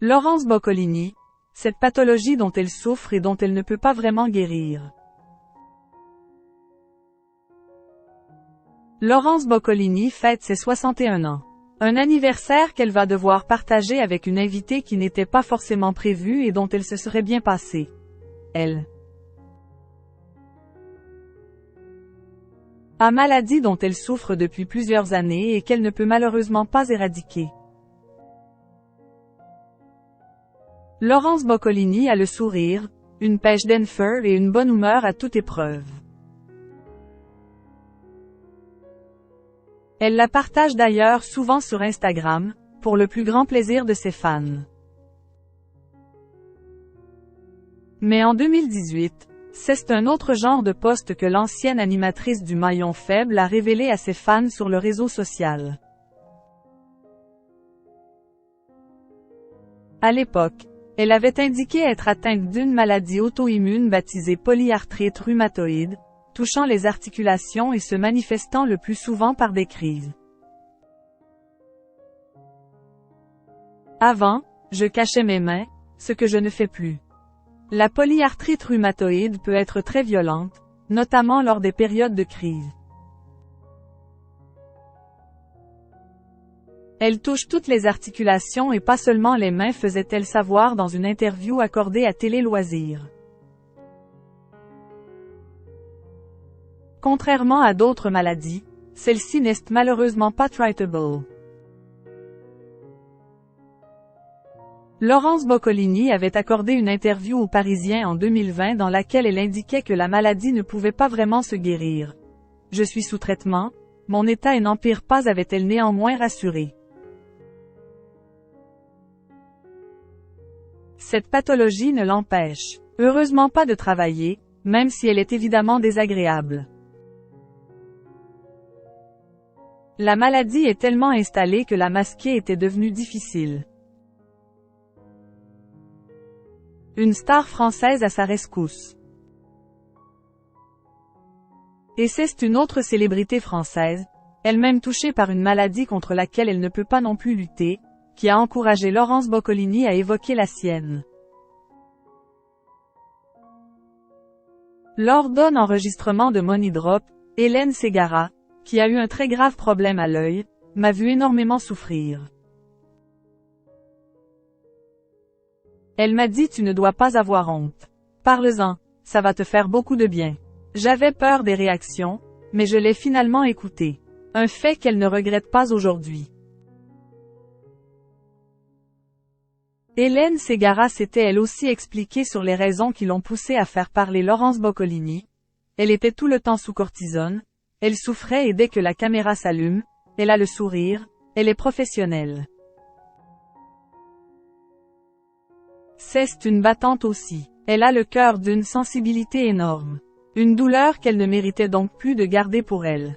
Laurence Boccolini, cette pathologie dont elle souffre et dont elle ne peut pas vraiment guérir. Laurence Boccolini fête ses 61 ans. Un anniversaire qu'elle va devoir partager avec une invitée qui n'était pas forcément prévue et dont elle se serait bien passée. Elle a maladie dont elle souffre depuis plusieurs années et qu'elle ne peut malheureusement pas éradiquer. Laurence Boccolini a le sourire, une pêche d'enfer et une bonne humeur à toute épreuve. Elle la partage d'ailleurs souvent sur Instagram, pour le plus grand plaisir de ses fans. Mais en 2018, c'est un autre genre de post que l'ancienne animatrice du Maillon Faible a révélé à ses fans sur le réseau social. À l'époque, elle avait indiqué être atteinte d'une maladie auto-immune baptisée polyarthrite rhumatoïde, touchant les articulations et se manifestant le plus souvent par des crises. Avant, je cachais mes mains, ce que je ne fais plus. La polyarthrite rhumatoïde peut être très violente, notamment lors des périodes de crise. Elle touche toutes les articulations et pas seulement les mains, faisait-elle savoir dans une interview accordée à Télé Loisirs. Contrairement à d'autres maladies, celle-ci n'est malheureusement pas treatable. Laurence Boccolini avait accordé une interview aux Parisiens en 2020 dans laquelle elle indiquait que la maladie ne pouvait pas vraiment se guérir. « Je suis sous traitement, mon état n'empire pas », avait-elle néanmoins rassuré. Cette pathologie ne l'empêche, heureusement pas de travailler, même si elle est évidemment désagréable. La maladie est tellement installée que la masquer était devenu difficile. Une star française à sa rescousse. Et c'est une autre célébrité française, elle-même touchée par une maladie contre laquelle elle ne peut pas non plus lutter, qui a encouragé Laurence Boccolini à évoquer la sienne. Lors d'un enregistrement de Money Drop, Hélène Ségara, qui a eu un très grave problème à l'œil, m'a vu énormément souffrir. Elle m'a dit: « Tu ne dois pas avoir honte. Parle-en, ça va te faire beaucoup de bien. » J'avais peur des réactions, mais je l'ai finalement écoutée. Un fait qu'elle ne regrette pas aujourd'hui. Hélène Ségara s'était elle aussi expliquée sur les raisons qui l'ont poussée à faire parler Laurence Boccolini. Elle était tout le temps sous cortisone, elle souffrait et dès que la caméra s'allume, elle a le sourire, elle est professionnelle. C'est une battante aussi. Elle a le cœur d'une sensibilité énorme. Une douleur qu'elle ne méritait donc plus de garder pour elle.